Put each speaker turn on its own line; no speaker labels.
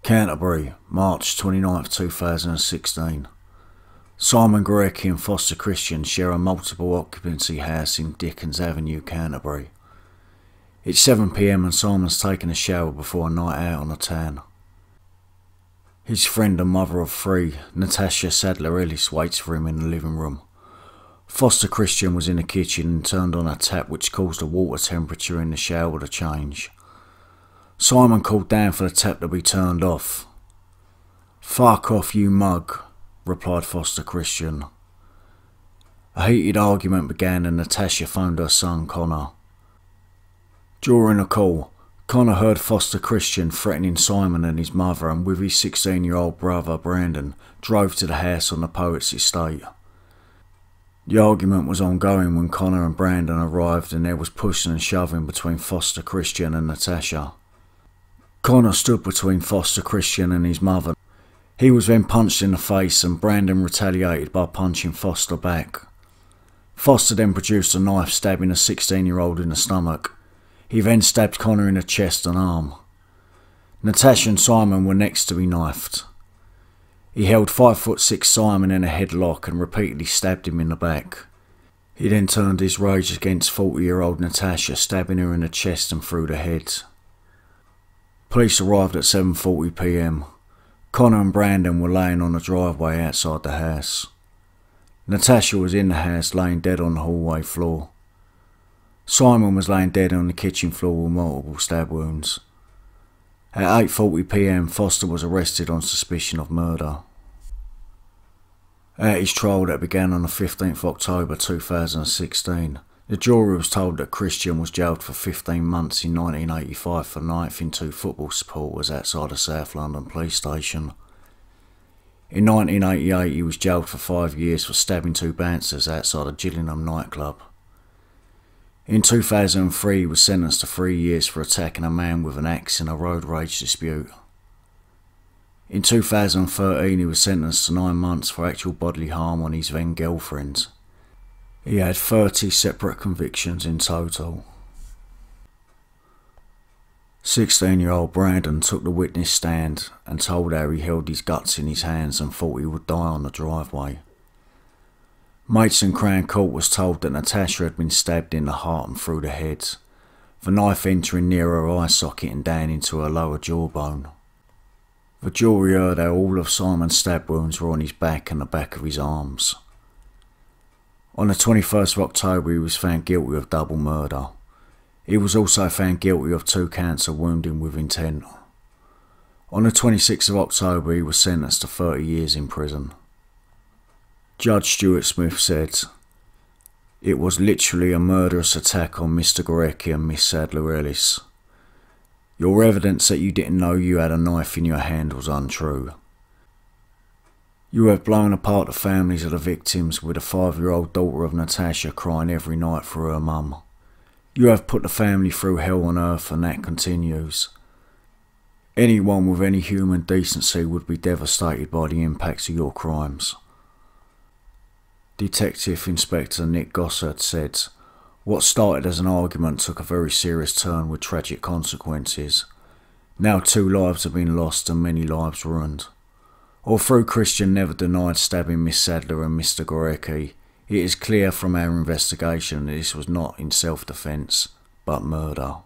Canterbury, March 29th, 2016. Simon Gorecki and Foster Christian share a multiple occupancy house in Dickens Avenue, Canterbury. It's 7 PM and Simon's taking a shower before a night out on the town. His friend and mother of three, Natasha Sadler-Ellis, waits for him in the living room. Foster Christian was in the kitchen and turned on a tap which caused the water temperature in the shower to change. Simon called down for the tap to be turned off. "Fuck off, you mug," replied Foster Christian. A heated argument began and Natasha phoned her son Connor. During the call, Connor heard Foster Christian threatening Simon and his mother, and with his 16-year-old brother Brandon drove to the house on the poet's estate. The argument was ongoing when Connor and Brandon arrived and there was pushing and shoving between Foster Christian and Natasha. Connor stood between Foster Christian and his mother. He was then punched in the face and Brandon retaliated by punching Foster back. Foster then produced a knife, stabbing a 16-year-old in the stomach. He then stabbed Connor in the chest and arm. Natasha and Simon were next to be knifed. He held 5'6" Simon in a headlock and repeatedly stabbed him in the back. He then turned his rage against 40-year-old Natasha, stabbing her in the chest and through the head. Police arrived at 7:40 PM. Connor and Brandon were laying on the driveway outside the house. Natasha was in the house, laying dead on the hallway floor. Simon was laying dead on the kitchen floor with multiple stab wounds. At 8:40 PM, Foster was arrested on suspicion of murder. At his trial that began on the 15th October 2016, the jury was told that Christian was jailed for 15 months in 1985 for knifing two football supporters outside a South London police station. In 1988 he was jailed for 5 years for stabbing two bouncers outside a Gillingham nightclub. In 2003 he was sentenced to 3 years for attacking a man with an axe in a road rage dispute. In 2013 he was sentenced to 9 months for actual bodily harm on his then girlfriend. He had 30 separate convictions in total. 16-year-old Brandon took the witness stand and told how he held his guts in his hands and thought he would die on the driveway. Mates in Crown Court was told that Natasha had been stabbed in the heart and through the head, the knife entering near her eye socket and down into her lower jawbone. The jury heard how all of Simon's stab wounds were on his back and the back of his arms. On the 21st of October he was found guilty of double murder. He was also found guilty of 2 counts of wounding with intent. On the 26th of October he was sentenced to 30 years in prison. Judge Stuart Smith said, "It was literally a murderous attack on Mr. Gorecki and Miss Sadler-Ellis. Your evidence that you didn't know you had a knife in your hand was untrue. You have blown apart the families of the victims, with a 5-year-old daughter of Natasha crying every night for her mum. You have put the family through hell on earth and that continues. Anyone with any human decency would be devastated by the impacts of your crimes." Detective Inspector Nick Gossard said, "What started as an argument took a very serious turn with tragic consequences. Now 2 lives have been lost and many lives ruined. Although Christian never denied stabbing Miss Sadler and Mr. Gorecki, it is clear from our investigation that this was not in self-defence, but murder."